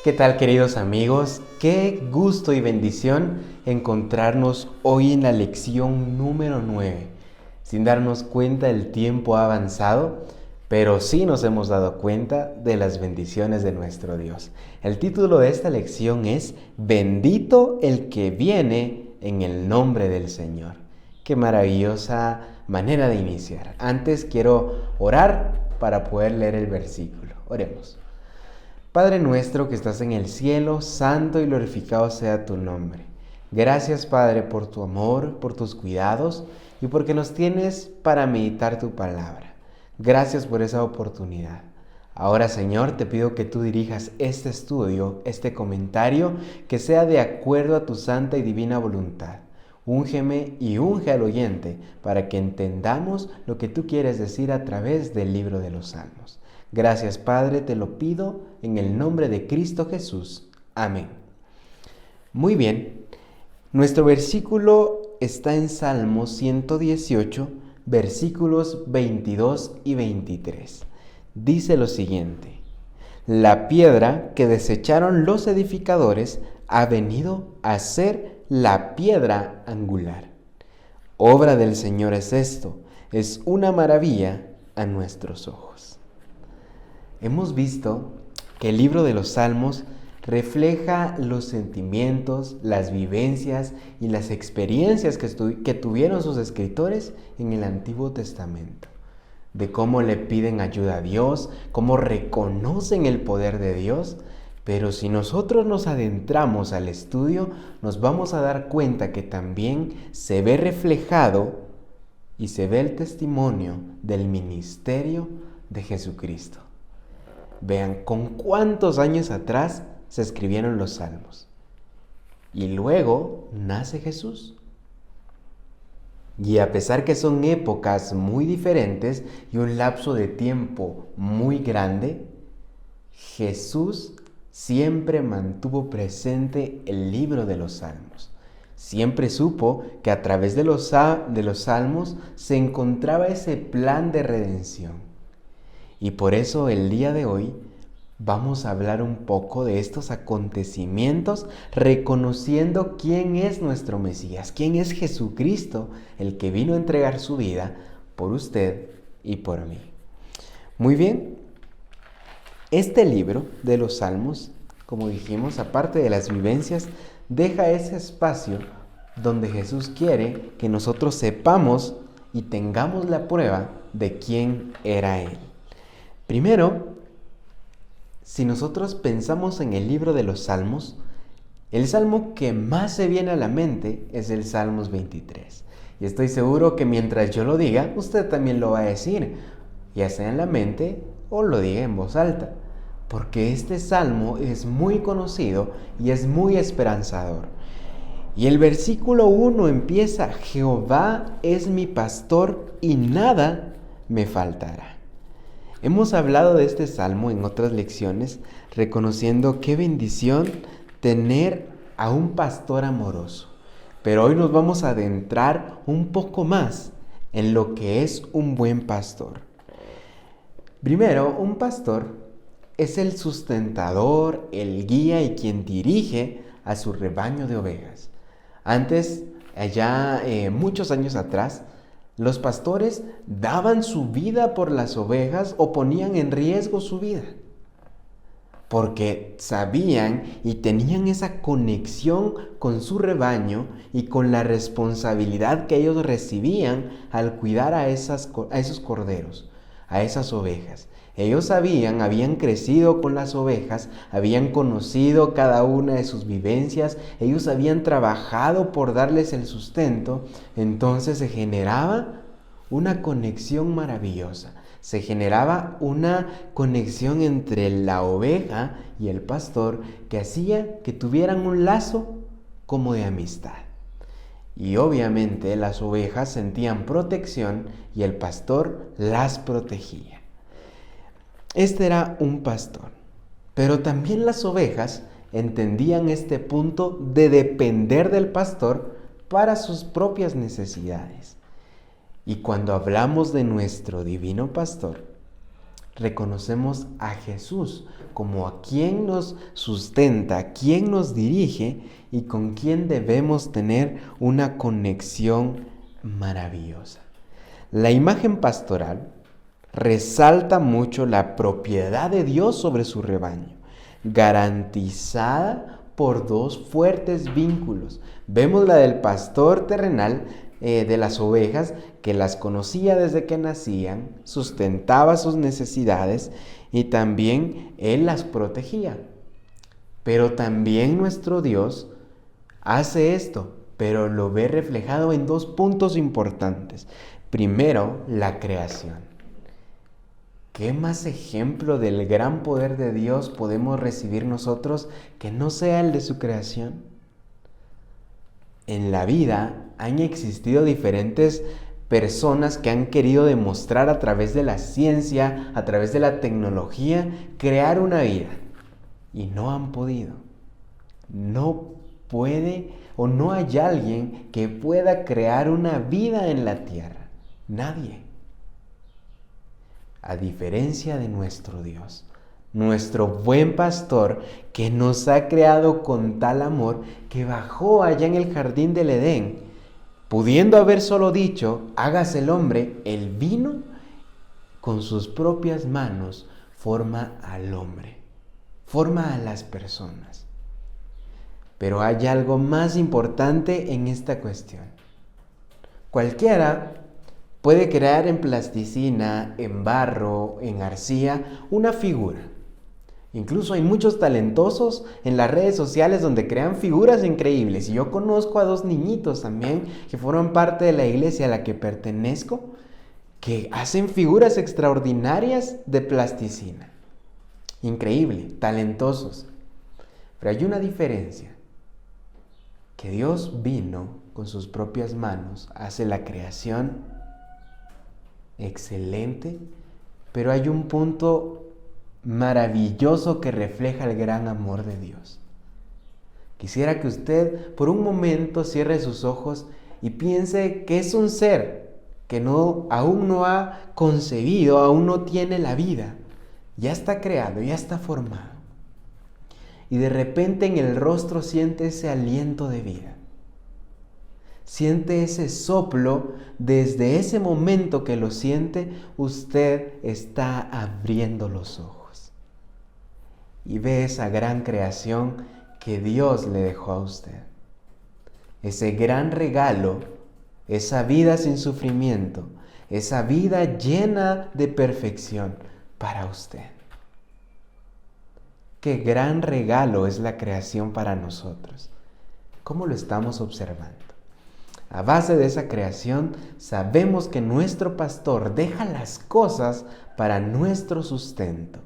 ¿Qué tal, queridos amigos? Qué gusto y bendición encontrarnos hoy en la lección número 9. Sin darnos cuenta, el tiempo ha avanzado, pero sí nos hemos dado cuenta de las bendiciones de nuestro Dios. El título de esta lección es Bendito el que viene en el nombre del Señor. Qué maravillosa manera de iniciar. Antes quiero orar para poder leer el versículo. Oremos. Padre nuestro que estás en el cielo, santo y glorificado sea tu nombre. Gracias, Padre, por tu amor, por tus cuidados y porque nos tienes para meditar tu palabra. Gracias por esa oportunidad. Ahora, Señor, te pido que tú dirijas este estudio, este comentario, que sea de acuerdo a tu santa y divina voluntad. Úngeme y unge al oyente para que entendamos lo que tú quieres decir a través del libro de los Salmos. Gracias, Padre, te lo pido en el nombre de Cristo Jesús. Amén. Muy bien, nuestro versículo está en Salmo 118, versículos 22 y 23. Dice lo siguiente: La piedra que desecharon los edificadores ha venido a ser la piedra angular. Obra del Señor es esto, es una maravilla a nuestros ojos. Hemos visto que el libro de los Salmos refleja los sentimientos, las vivencias y las experiencias que tuvieron sus escritores en el Antiguo Testamento. De cómo le piden ayuda a Dios, cómo reconocen el poder de Dios. Pero si nosotros nos adentramos al estudio, nos vamos a dar cuenta que también se ve reflejado y se ve el testimonio del ministerio de Jesucristo. Vean con cuántos años atrás se escribieron los salmos. Y luego nace Jesús. Y a pesar que son épocas muy diferentes y un lapso de tiempo muy grande, Jesús siempre mantuvo presente el libro de los salmos. Siempre supo que a través de los salmos se encontraba ese plan de redención. Y por eso el día de hoy vamos a hablar un poco de estos acontecimientos, reconociendo quién es nuestro Mesías, quién es Jesucristo, el que vino a entregar su vida por usted y por mí. Muy bien, este libro de los Salmos, como dijimos, aparte de las vivencias, deja ese espacio donde Jesús quiere que nosotros sepamos y tengamos la prueba de quién era Él. Primero, si nosotros pensamos en el libro de los Salmos, el salmo que más se viene a la mente es el Salmos 23. Y estoy seguro que mientras yo lo diga, usted también lo va a decir, ya sea en la mente o lo diga en voz alta, porque este salmo es muy conocido y es muy esperanzador. Y el versículo 1 empieza: Jehová es mi pastor y nada me faltará. Hemos hablado de este salmo en otras lecciones, reconociendo qué bendición tener a un pastor amoroso. Pero hoy nos vamos a adentrar un poco más en lo que es un buen pastor. Primero, un pastor es el sustentador, el guía y quien dirige a su rebaño de ovejas. Antes, allá muchos años atrás, los pastores daban su vida por las ovejas o ponían en riesgo su vida, porque sabían y tenían esa conexión con su rebaño y con la responsabilidad que ellos recibían al cuidar a esos corderos, a esas ovejas. Ellos habían crecido con las ovejas, habían conocido cada una de sus vivencias, ellos habían trabajado por darles el sustento. Entonces se generaba una conexión maravillosa, se generaba una conexión entre la oveja y el pastor que hacía que tuvieran un lazo como de amistad. Y obviamente las ovejas sentían protección y el pastor las protegía. Este era un pastor, pero también las ovejas entendían este punto de depender del pastor para sus propias necesidades. Y cuando hablamos de nuestro divino pastor, reconocemos a Jesús como a quien nos sustenta, quien nos dirige y con quien debemos tener una conexión maravillosa. La imagen pastoral resalta mucho la propiedad de Dios sobre su rebaño, garantizada por dos fuertes vínculos. Vemos la del pastor terrenal de las ovejas, que las conocía desde que nacían, sustentaba sus necesidades y también Él las protegía. Pero también nuestro Dios hace esto, pero lo ve reflejado en dos puntos importantes. Primero, la creación. ¿Qué más ejemplo del gran poder de Dios podemos recibir nosotros que no sea el de su creación? En la vida han existido diferentes personas que han querido demostrar a través de la ciencia, a través de la tecnología, crear una vida. Y no han podido. No puede o no hay alguien que pueda crear una vida en la tierra. Nadie. A diferencia de nuestro Dios, nuestro buen pastor, que nos ha creado con tal amor que bajó allá en el jardín del Edén, pudiendo haber solo dicho, hágase el hombre, Él vino con sus propias manos, forma al hombre, forma a las personas. Pero hay algo más importante en esta cuestión. Cualquiera puede crear en plasticina, en barro, en arcilla, una figura. Incluso hay muchos talentosos en las redes sociales donde crean figuras increíbles. Y yo conozco a dos niñitos también que forman parte de la iglesia a la que pertenezco, que hacen figuras extraordinarias de plasticina. Increíble, talentosos. Pero hay una diferencia. Que Dios vino con sus propias manos, hace la creación excelente, pero hay un punto maravilloso que refleja el gran amor de Dios. Quisiera que usted por un momento cierre sus ojos y piense que es un ser que aún no ha concebido, aún no tiene la vida, ya está creado, ya está formado. Y de repente en el rostro siente ese aliento de vida. Siente ese soplo. Desde ese momento que lo siente, usted está abriendo los ojos. Y ve esa gran creación que Dios le dejó a usted. Ese gran regalo, esa vida sin sufrimiento, esa vida llena de perfección para usted. Qué gran regalo es la creación para nosotros. ¿Cómo lo estamos observando? A base de esa creación, sabemos que nuestro pastor deja las cosas para nuestro sustento,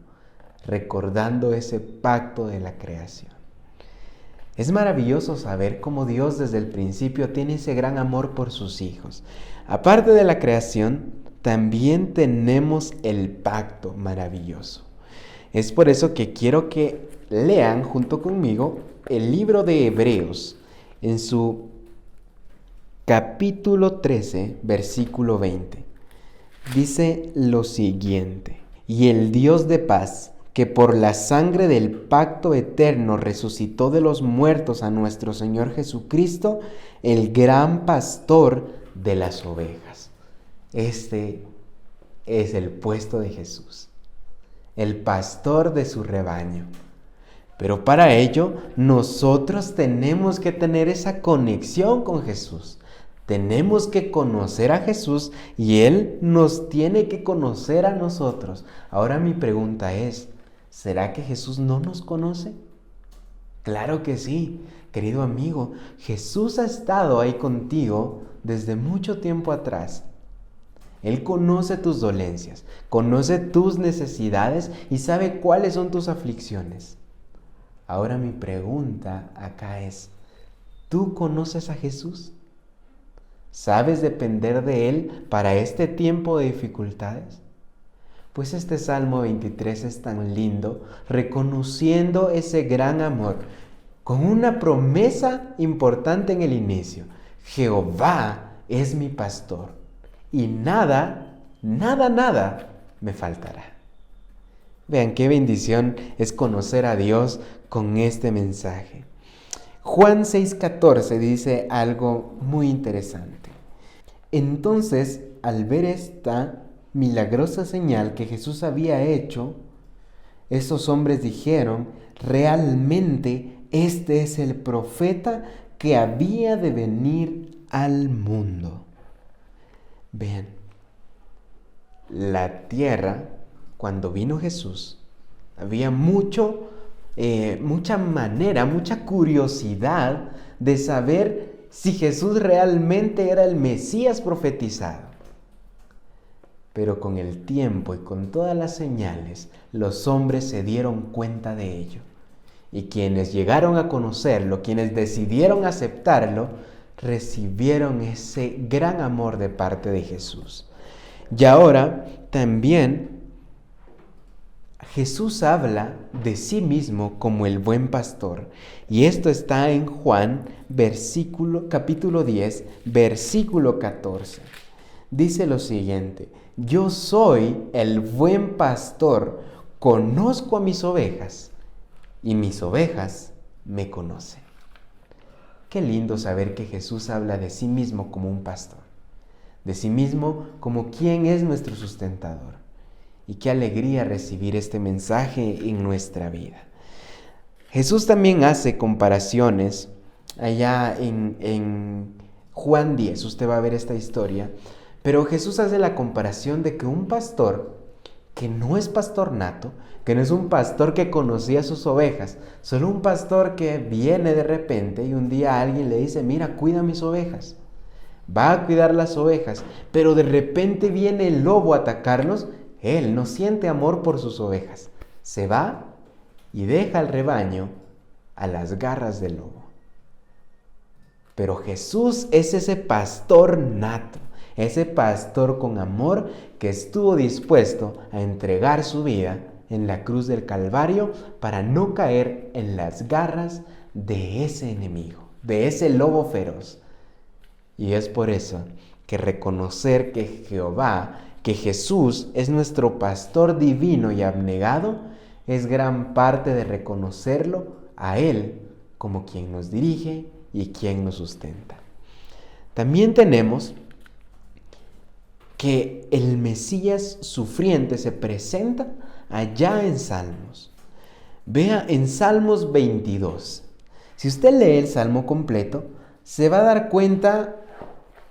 recordando ese pacto de la creación. Es maravilloso saber cómo Dios desde el principio tiene ese gran amor por sus hijos. Aparte de la creación, también tenemos el pacto maravilloso. Es por eso que quiero que lean junto conmigo el libro de Hebreos en su capítulo 13, versículo 20. Dice lo siguiente: y el Dios de paz, que por la sangre del pacto eterno resucitó de los muertos a nuestro Señor Jesucristo, el gran pastor de las ovejas. Este es el puesto de Jesús, el pastor de su rebaño. Pero para ello, nosotros tenemos que tener esa conexión con Jesús. Tenemos que conocer a Jesús y Él nos tiene que conocer a nosotros. Ahora mi pregunta es, ¿será que Jesús no nos conoce? Claro que sí, querido amigo. Jesús ha estado ahí contigo desde mucho tiempo atrás. Él conoce tus dolencias, conoce tus necesidades y sabe cuáles son tus aflicciones. Ahora mi pregunta acá es, ¿tú conoces a Jesús? ¿Sabes depender de Él para este tiempo de dificultades? Pues este Salmo 23 es tan lindo, reconociendo ese gran amor, con una promesa importante en el inicio. Jehová es mi pastor, y nada me faltará. Vean qué bendición es conocer a Dios con este mensaje. Juan 6:14 dice algo muy interesante. Entonces, al ver esta milagrosa señal que Jesús había hecho, esos hombres dijeron, realmente este es el profeta que había de venir al mundo. Vean, la tierra, cuando vino Jesús, había mucha curiosidad de saber si Jesús realmente era el Mesías profetizado. Pero con el tiempo y con todas las señales, los hombres se dieron cuenta de ello. Y quienes llegaron a conocerlo, quienes decidieron aceptarlo, recibieron ese gran amor de parte de Jesús. Y ahora también Jesús habla de sí mismo como el buen pastor. Y esto está en Juan, capítulo 10, versículo 14. Dice lo siguiente: yo soy el buen pastor, conozco a mis ovejas y mis ovejas me conocen. Qué lindo saber que Jesús habla de sí mismo como un pastor, de sí mismo como quien es nuestro sustentador. Y qué alegría recibir este mensaje en nuestra vida. Jesús también hace comparaciones allá en Juan 10, usted va a ver esta historia, pero Jesús hace la comparación de que un pastor que no es pastor nato, que no es un pastor que conocía sus ovejas, solo un pastor que viene de repente y un día alguien le dice, mira, cuida mis ovejas. Va a cuidar las ovejas, pero de repente viene el lobo a atacarlos. Él no siente amor por sus ovejas. Se va y deja al rebaño a las garras del lobo. Pero Jesús es ese pastor nato, ese pastor con amor que estuvo dispuesto a entregar su vida en la cruz del Calvario para no caer en las garras de ese enemigo, de ese lobo feroz. Y es por eso que reconocer que Jesús es nuestro pastor divino y abnegado, es gran parte de reconocerlo a Él como quien nos dirige y quien nos sustenta. También tenemos que el Mesías sufriente se presenta allá en Salmos. Vea en Salmos 22. Si usted lee el Salmo completo, se va a dar cuenta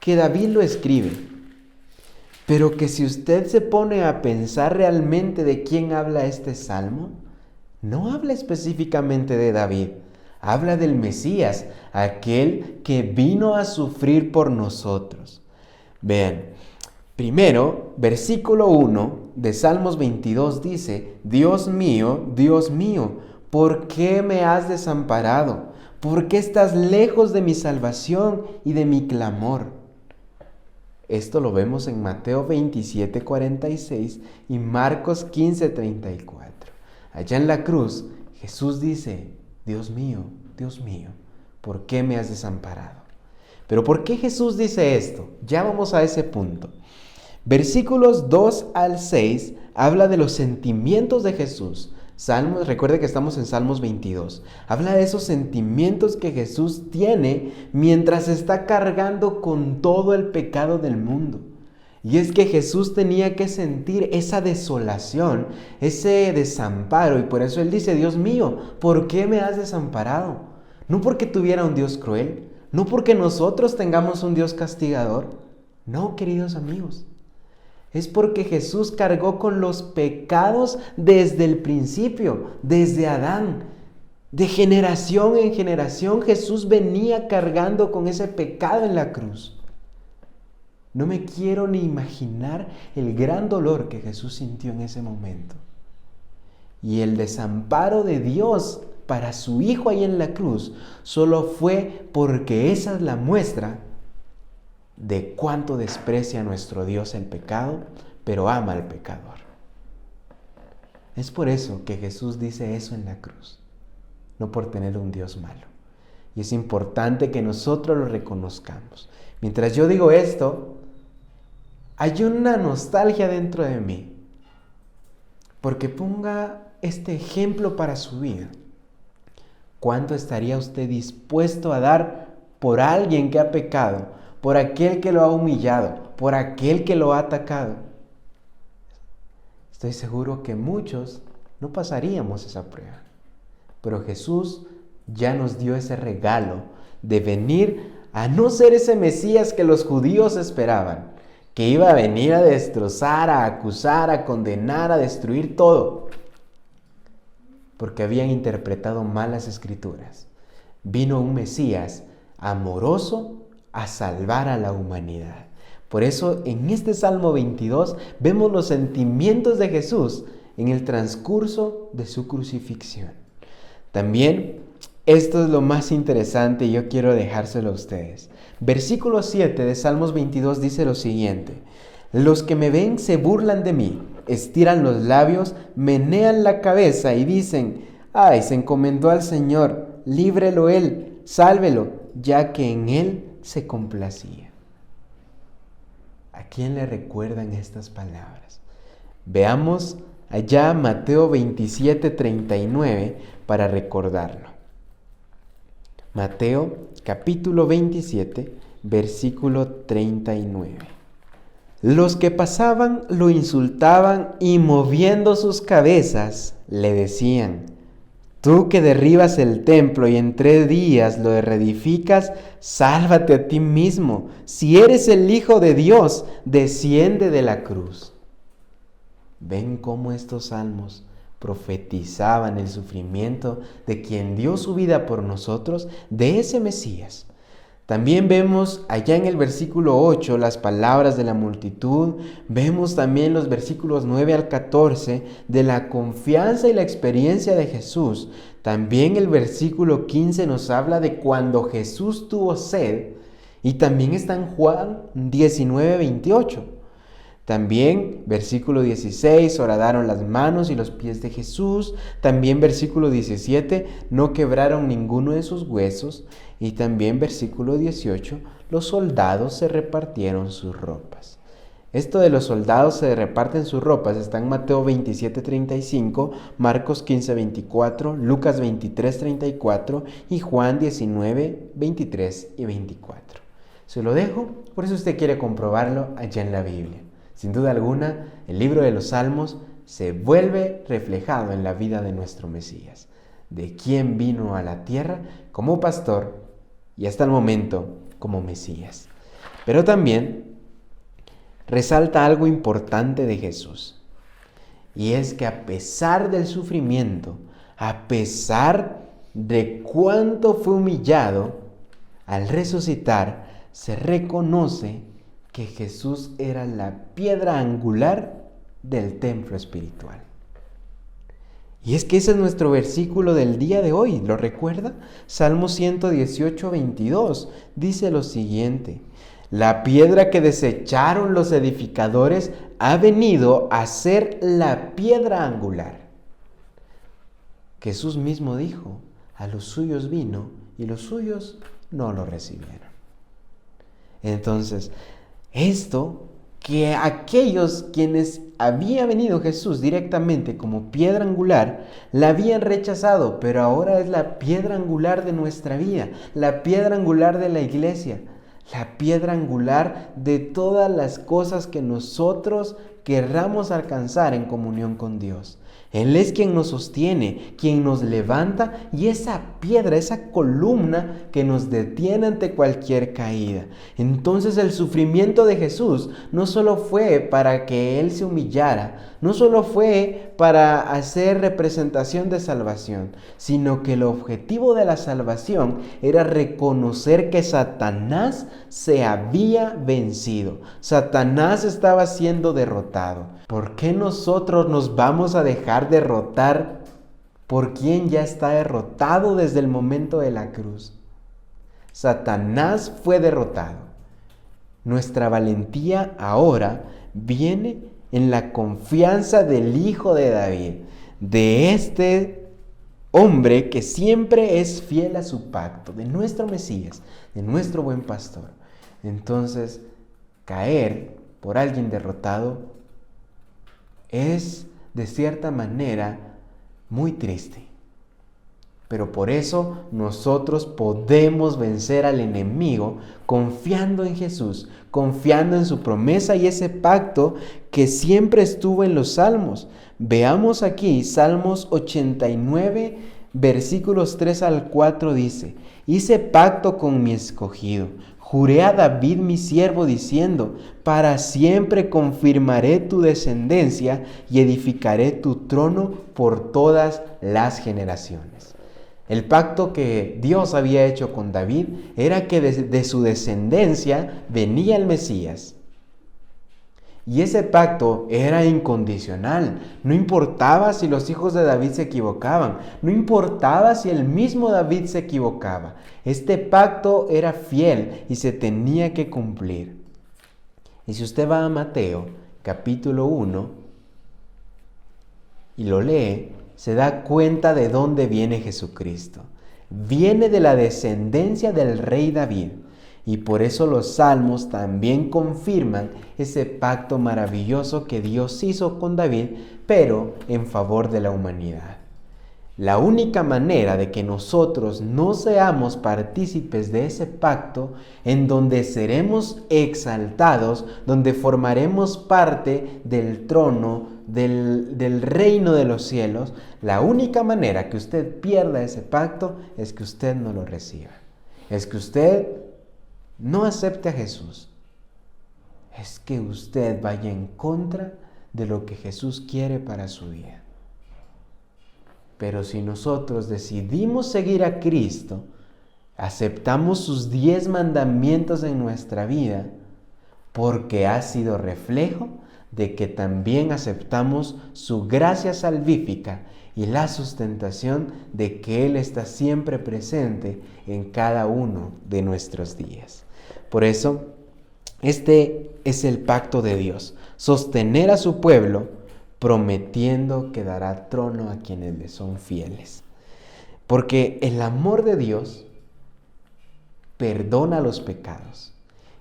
que David lo escribe, pero que si usted se pone a pensar realmente de quién habla este Salmo, no habla específicamente de David, habla del Mesías, aquel que vino a sufrir por nosotros. Vean, primero, versículo 1 de Salmos 22 dice, Dios mío, ¿por qué me has desamparado? ¿Por qué estás lejos de mi salvación y de mi clamor? Esto lo vemos en Mateo 27:46 y Marcos 15:34. Allá en la cruz, Jesús dice, Dios mío, ¿por qué me has desamparado? Pero ¿por qué Jesús dice esto? Ya vamos a ese punto. Versículos 2 al 6 habla de los sentimientos de Jesús. Recuerde que estamos en Salmos 22. Habla de esos sentimientos que Jesús tiene mientras está cargando con todo el pecado del mundo. Y es que Jesús tenía que sentir esa desolación, ese desamparo. Y por eso Él dice, Dios mío, ¿por qué me has desamparado? No porque tuviera un Dios cruel, no porque nosotros tengamos un Dios castigador. No, queridos amigos. Es porque Jesús cargó con los pecados desde el principio, desde Adán. De generación en generación Jesús venía cargando con ese pecado en la cruz. No me quiero ni imaginar el gran dolor que Jesús sintió en ese momento. Y el desamparo de Dios para su Hijo ahí en la cruz solo fue porque esa es la muestra de cuánto desprecia nuestro Dios el pecado, pero ama al pecador. Es por eso que Jesús dice eso en la cruz, no por tener un Dios malo. Y es importante que nosotros lo reconozcamos. Mientras yo digo esto, hay una nostalgia dentro de mí, porque ponga este ejemplo para su vida. ¿Cuánto estaría usted dispuesto a dar por alguien que ha pecado, por aquel que lo ha humillado, por aquel que lo ha atacado? Estoy seguro que muchos no pasaríamos esa prueba, pero Jesús ya nos dio ese regalo de venir a no ser ese Mesías que los judíos esperaban, que iba a venir a destrozar, a acusar, a condenar, a destruir todo, porque habían interpretado mal las Escrituras. Vino un Mesías amoroso a salvar a la humanidad. Por eso en este Salmo 22 vemos los sentimientos de Jesús en el transcurso de su crucifixión. También esto es lo más interesante y yo quiero dejárselo a ustedes. Versículo 7 de Salmos 22 dice lo siguiente: los que me ven se burlan de mí, estiran los labios, menean la cabeza y dicen: ay, se encomendó al Señor, líbrelo Él, sálvelo, ya que en Él se complacía. ¿A quién le recuerdan estas palabras? Veamos allá Mateo 27:39 para recordarlo. Mateo capítulo 27, versículo 39. Los que pasaban lo insultaban y moviendo sus cabezas le decían: tú que derribas el templo y en 3 días lo reedificas, sálvate a ti mismo. Si eres el Hijo de Dios, desciende de la cruz. ¿Ven cómo estos salmos profetizaban el sufrimiento de quien dio su vida por nosotros, de ese Mesías? También vemos allá en el versículo 8 las palabras de la multitud. Vemos también los versículos 9 al 14 de la confianza y la experiencia de Jesús. También el versículo 15 nos habla de cuando Jesús tuvo sed. Y también está en Juan 19:28. También versículo 16, horadaron las manos y los pies de Jesús. También versículo 17, no quebraron ninguno de sus huesos. Y también versículo 18, los soldados se repartieron sus ropas. Esto de los soldados se reparten sus ropas está en Mateo 27:35, Marcos 15:24, Lucas 23:34 y Juan 19:23 y 24. Se lo dejo, por si usted quiere comprobarlo allá en la Biblia. Sin duda alguna, el libro de los Salmos se vuelve reflejado en la vida de nuestro Mesías, de quien vino a la tierra como pastor y hasta el momento como Mesías. Pero también resalta algo importante de Jesús, y es que a pesar del sufrimiento, a pesar de cuánto fue humillado, al resucitar se reconoce que Jesús era la piedra angular del templo espiritual. Y es que ese es nuestro versículo del día de hoy, ¿lo recuerda? Salmo 118:22 dice lo siguiente: la piedra que desecharon los edificadores ha venido a ser la piedra angular. Jesús mismo dijo: a los suyos vino y los suyos no lo recibieron. Entonces, esto que aquellos quienes había venido Jesús directamente como piedra angular, la habían rechazado, pero ahora es la piedra angular de nuestra vida, la piedra angular de la iglesia, la piedra angular de todas las cosas que nosotros querramos alcanzar en comunión con Dios. Él es quien nos sostiene, quien nos levanta, y esa piedra, esa columna que nos detiene ante cualquier caída. Entonces el sufrimiento de Jesús no solo fue para que Él se humillara, no solo fue para hacer representación de salvación, sino que el objetivo de la salvación era reconocer que Satanás se había vencido. Satanás estaba siendo derrotado. ¿Por qué nosotros nos vamos a dejar derrotar por quien ya está derrotado desde el momento de la cruz? Satanás fue derrotado. Nuestra valentía ahora viene en la confianza del Hijo de David, de este hombre que siempre es fiel a su pacto, de nuestro Mesías, de nuestro buen pastor. Entonces, caer por alguien derrotado es de cierta manera muy triste. Pero por eso nosotros podemos vencer al enemigo confiando en Jesús, confiando en su promesa y ese pacto que siempre estuvo en los Salmos. Veamos aquí, Salmos 89, versículos 3 al 4 dice: hice pacto con mi escogido, juré a David mi siervo diciendo: para siempre confirmaré tu descendencia y edificaré tu trono por todas las generaciones. El pacto que Dios había hecho con David era que de su descendencia venía el Mesías. Y ese pacto era incondicional. No importaba si los hijos de David se equivocaban. No importaba si el mismo David se equivocaba. Este pacto era fiel y se tenía que cumplir. Y si usted va a Mateo, capítulo 1, y lo lee, se da cuenta de dónde viene Jesucristo. Viene de la descendencia del rey David. Y por eso los salmos también confirman ese pacto maravilloso que Dios hizo con David, pero en favor de la humanidad. La única manera de que nosotros no seamos partícipes de ese pacto, en donde seremos exaltados, donde formaremos parte del trono, del reino de los cielos, la única manera que usted pierda ese pacto es que usted no lo reciba. Es que usted no acepte a Jesús. Es que usted vaya en contra de lo que Jesús quiere para su vida. Pero si nosotros decidimos seguir a Cristo, aceptamos sus 10 mandamientos en nuestra vida, porque ha sido reflejo de que también aceptamos su gracia salvífica y la sustentación de que Él está siempre presente en cada uno de nuestros días. Por eso, este es el pacto de Dios: sostener a su pueblo, prometiendo que dará trono a quienes le son fieles. Porque el amor de Dios perdona los pecados,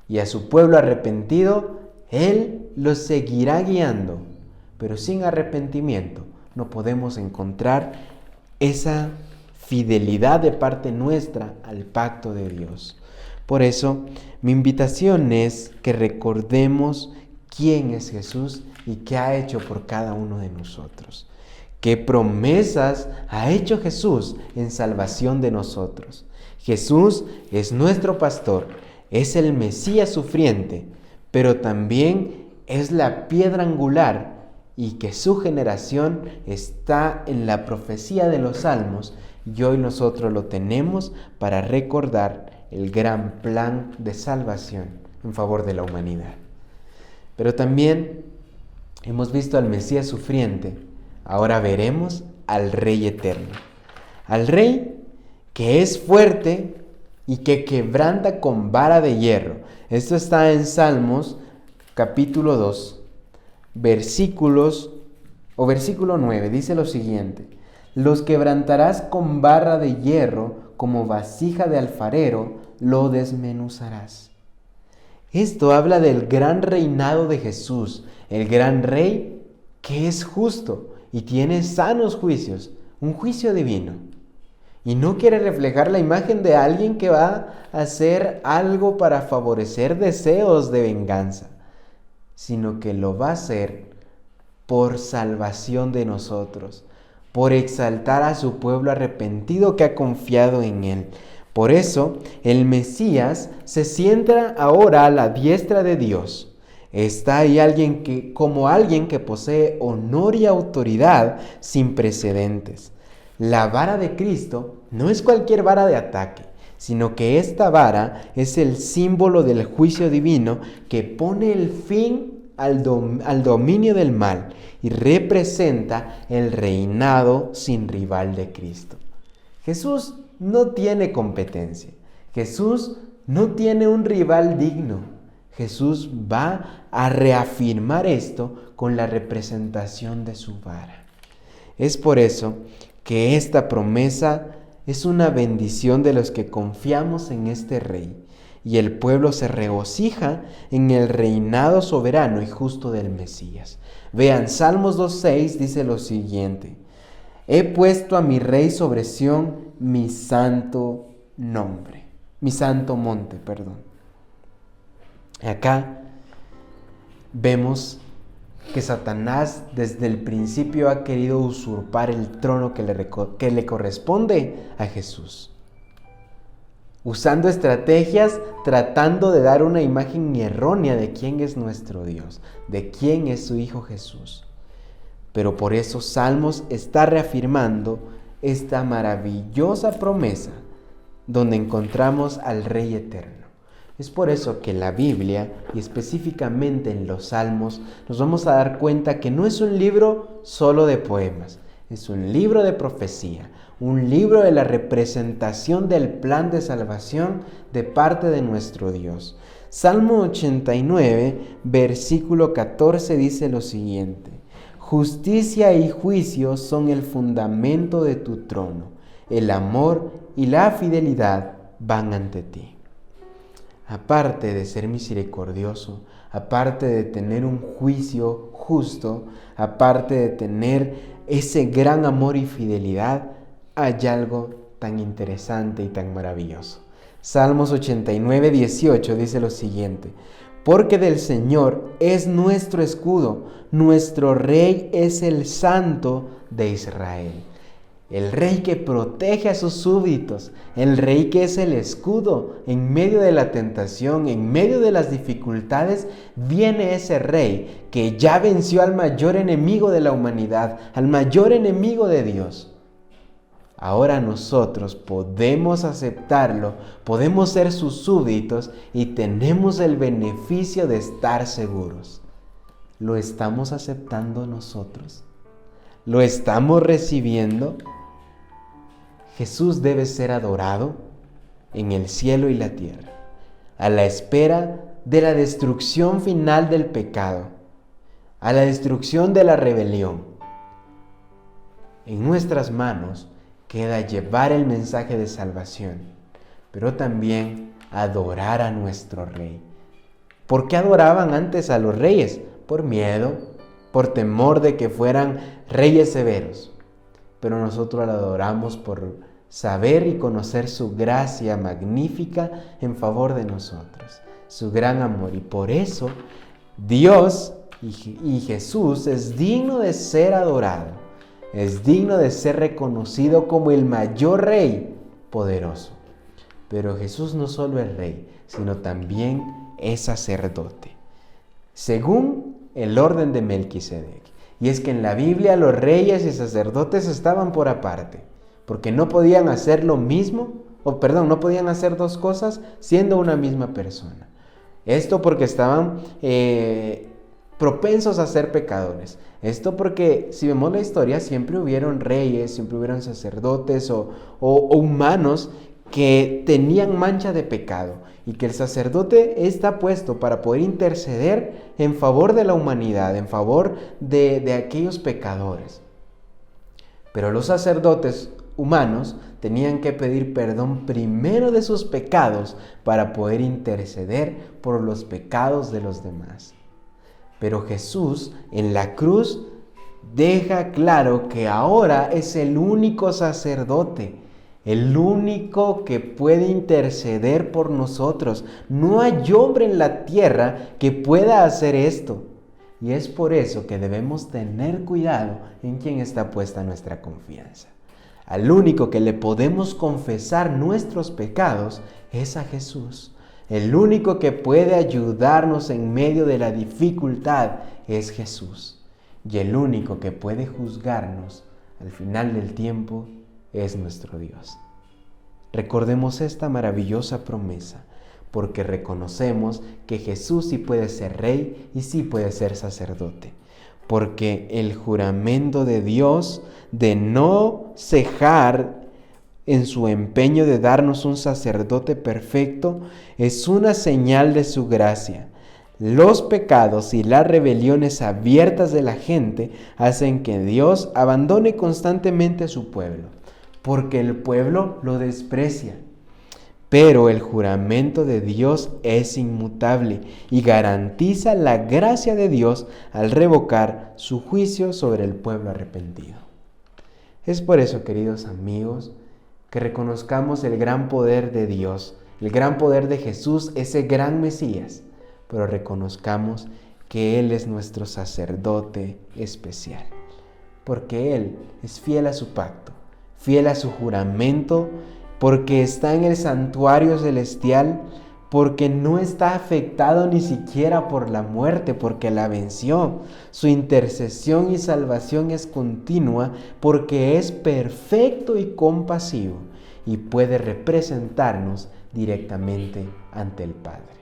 y a su pueblo arrepentido, Él los seguirá guiando. Pero sin arrepentimiento no podemos encontrar esa fidelidad de parte nuestra al pacto de Dios. Por eso, mi invitación es que recordemos quién es Jesús y qué ha hecho por cada uno de nosotros. ¿Qué promesas ha hecho Jesús en salvación de nosotros? Jesús es nuestro pastor, es el Mesías sufriente, pero también es la piedra angular, y que su generación está en la profecía de los Salmos, y hoy nosotros lo tenemos para recordar el gran plan de salvación en favor de la humanidad. Pero también hemos visto al Mesías sufriente, ahora veremos al Rey eterno, al Rey que es fuerte y que quebranta con vara de hierro. Esto está en Salmos capítulo 2, versículo 9, dice lo siguiente: los quebrantarás con barra de hierro, como vasija de alfarero, lo desmenuzarás. Esto habla del gran reinado de Jesús, el gran rey que es justo y tiene sanos juicios, un juicio divino. Y no quiere reflejar la imagen de alguien que va a hacer algo para favorecer deseos de venganza, sino que lo va a hacer por salvación de nosotros, por exaltar a su pueblo arrepentido que ha confiado en Él. Por eso, el Mesías se sienta ahora a la diestra de Dios. Está ahí como alguien que posee honor y autoridad sin precedentes. La vara de Cristo no es cualquier vara de ataque, sino que esta vara es el símbolo del juicio divino que pone el fin al dominio del mal y representa el reinado sin rival de Cristo. Jesús no tiene competencia. Jesús no tiene un rival digno. Jesús va a reafirmar esto con la representación de su vara. Es por eso que esta promesa es una bendición de los que confiamos en este Rey. y el pueblo se regocija en el reinado soberano y justo del Mesías. Vean, Salmos 2:6 dice lo siguiente: he puesto a mi rey sobre Sión, mi santo monte, perdón. Acá vemos que Satanás desde el principio ha querido usurpar el trono que le corresponde a Jesús, usando estrategias, tratando de dar una imagen errónea de quién es nuestro Dios, de quién es su Hijo Jesús. Pero por eso Salmos está reafirmando esta maravillosa promesa donde encontramos al Rey Eterno. Es por eso que en la Biblia, y específicamente en los Salmos, nos vamos a dar cuenta que no es un libro solo de poemas, es un libro de profecía, un libro de la representación del plan de salvación de parte de nuestro Dios. Salmo 89, versículo 14 dice lo siguiente: justicia y juicio son el fundamento de tu trono, el amor y la fidelidad van ante ti. Aparte de ser misericordioso, aparte de tener un juicio justo, aparte de tener ese gran amor y fidelidad, hay algo tan interesante y tan maravilloso. Salmos 89, 18 dice lo siguiente: porque del Señor es nuestro escudo, nuestro Rey es el Santo de Israel. El Rey que protege a sus súbditos, el Rey que es el escudo en medio de la tentación, en medio de las dificultades, viene ese Rey que ya venció al mayor enemigo de la humanidad, al mayor enemigo de Dios. Ahora nosotros podemos aceptarlo, podemos ser sus súbditos y tenemos el beneficio de estar seguros. ¿Lo estamos aceptando nosotros? ¿Lo estamos recibiendo? Jesús debe ser adorado en el cielo y la tierra, a la espera de la destrucción final del pecado, a la destrucción de la rebelión. En nuestras manos queda llevar el mensaje de salvación, pero también adorar a nuestro Rey. ¿Por qué adoraban antes a los reyes? Por miedo, por temor de que fueran reyes severos. Pero nosotros lo adoramos por saber y conocer su gracia magnífica en favor de nosotros, su gran amor. Y por eso Dios y Jesús es digno de ser adorado, es digno de ser reconocido como el mayor Rey poderoso. Pero Jesús no solo es Rey, sino también es sacerdote, según el orden de Melquisedec. Y es que en la Biblia los reyes y sacerdotes estaban por aparte, porque no podían hacer lo mismo, no podían hacer dos cosas siendo una misma persona. Esto porque estaban propensos a ser pecadores. Esto porque, si vemos la historia, siempre hubieron reyes, siempre hubieron sacerdotes o humanos que tenían mancha de pecado, y que el sacerdote está puesto para poder interceder en favor de la humanidad, en favor de aquellos pecadores. Pero los sacerdotes humanos tenían que pedir perdón primero de sus pecados para poder interceder por los pecados de los demás. Pero Jesús en la cruz deja claro que ahora es el único sacerdote, el único que puede interceder por nosotros. No hay hombre en la tierra que pueda hacer esto. Y es por eso que debemos tener cuidado en quién está puesta nuestra confianza. Al único que le podemos confesar nuestros pecados es a Jesús. El único que puede ayudarnos en medio de la dificultad es Jesús. Y el único que puede juzgarnos al final del tiempo es nuestro Dios. Recordemos esta maravillosa promesa, porque reconocemos que Jesús sí puede ser Rey y sí puede ser sacerdote. Porque el juramento de Dios de no cejar en su empeño de darnos un sacerdote perfecto es una señal de su gracia. Los pecados y las rebeliones abiertas de la gente hacen que Dios abandone constantemente a su pueblo, porque el pueblo lo desprecia. Pero el juramento de Dios es inmutable y garantiza la gracia de Dios al revocar su juicio sobre el pueblo arrepentido. Es por eso, queridos amigos, que reconozcamos el gran poder de Dios, el gran poder de Jesús, ese gran Mesías, pero reconozcamos que Él es nuestro sacerdote especial, porque Él es fiel a su pacto, fiel a su juramento, porque está en el santuario celestial, porque no está afectado ni siquiera por la muerte, porque la venció. Su intercesión y salvación es continua, porque es perfecto y compasivo y puede representarnos directamente ante el Padre.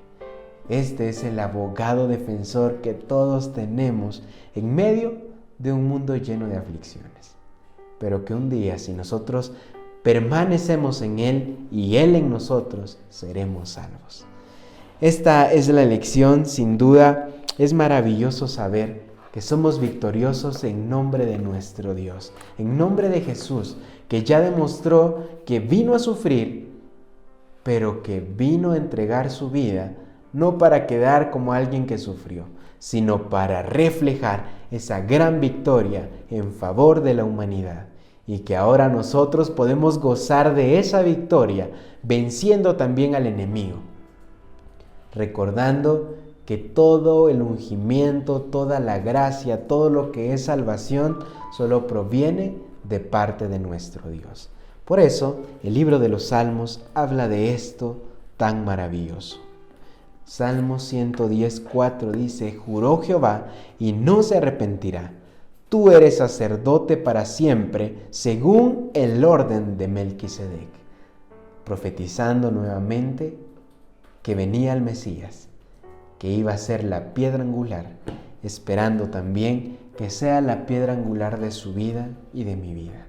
Este es el abogado defensor que todos tenemos en medio de un mundo lleno de aflicciones, pero que un día, si nosotros permanecemos en Él y Él en nosotros, seremos salvos. Esta es la lección. Sin duda es maravilloso saber que somos victoriosos en nombre de nuestro Dios, en nombre de Jesús, que ya demostró que vino a sufrir, pero que vino a entregar su vida, no para quedar como alguien que sufrió, sino para reflejar esa gran victoria en favor de la humanidad. Y que ahora nosotros podemos gozar de esa victoria, venciendo también al enemigo, recordando que todo el ungimiento, toda la gracia, todo lo que es salvación, solo proviene de parte de nuestro Dios. Por eso, el libro de los Salmos habla de esto tan maravilloso. Salmo 110:4 dice: juró Jehová y no se arrepentirá. Tú eres sacerdote para siempre, según el orden de Melquisedec, profetizando nuevamente que venía el Mesías, que iba a ser la piedra angular, esperando también que sea la piedra angular de su vida y de mi vida.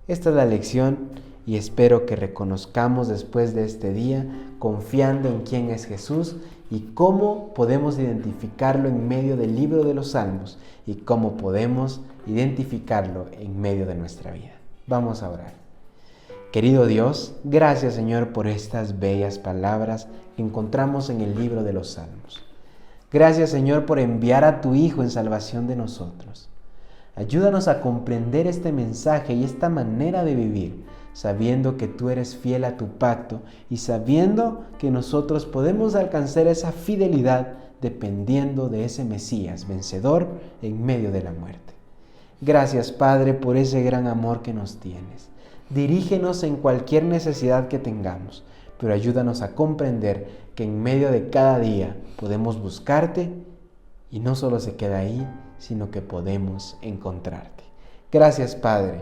Esta es la lección y espero que reconozcamos después de este día, confiando en quién es Jesús y cómo podemos identificarlo en medio del libro de los Salmos y cómo podemos identificarlo en medio de nuestra vida. Vamos a orar. Querido Dios, gracias Señor por estas bellas palabras que encontramos en el libro de los Salmos. Gracias Señor por enviar a tu Hijo en salvación de nosotros. Ayúdanos a comprender este mensaje y esta manera de vivir, sabiendo que tú eres fiel a tu pacto y sabiendo que nosotros podemos alcanzar esa fidelidad dependiendo de ese Mesías vencedor en medio de la muerte. Gracias, Padre, por ese gran amor que nos tienes. Dirígenos en cualquier necesidad que tengamos, pero ayúdanos a comprender que en medio de cada día podemos buscarte y no solo se queda ahí, sino que podemos encontrarte. Gracias, Padre.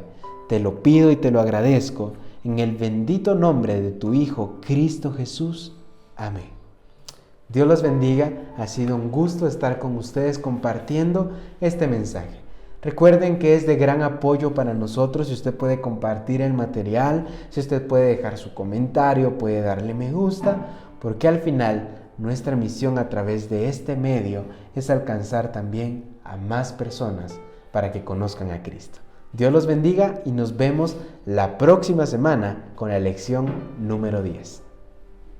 Te lo pido y te lo agradezco en el bendito nombre de tu Hijo, Cristo Jesús. Amén. Dios los bendiga. Ha sido un gusto estar con ustedes compartiendo este mensaje. Recuerden que es de gran apoyo para nosotros si usted puede compartir el material, si usted puede dejar su comentario, puede darle me gusta, porque al final nuestra misión a través de este medio es alcanzar también a más personas para que conozcan a Cristo. Dios los bendiga y nos vemos la próxima semana con la lección número 10.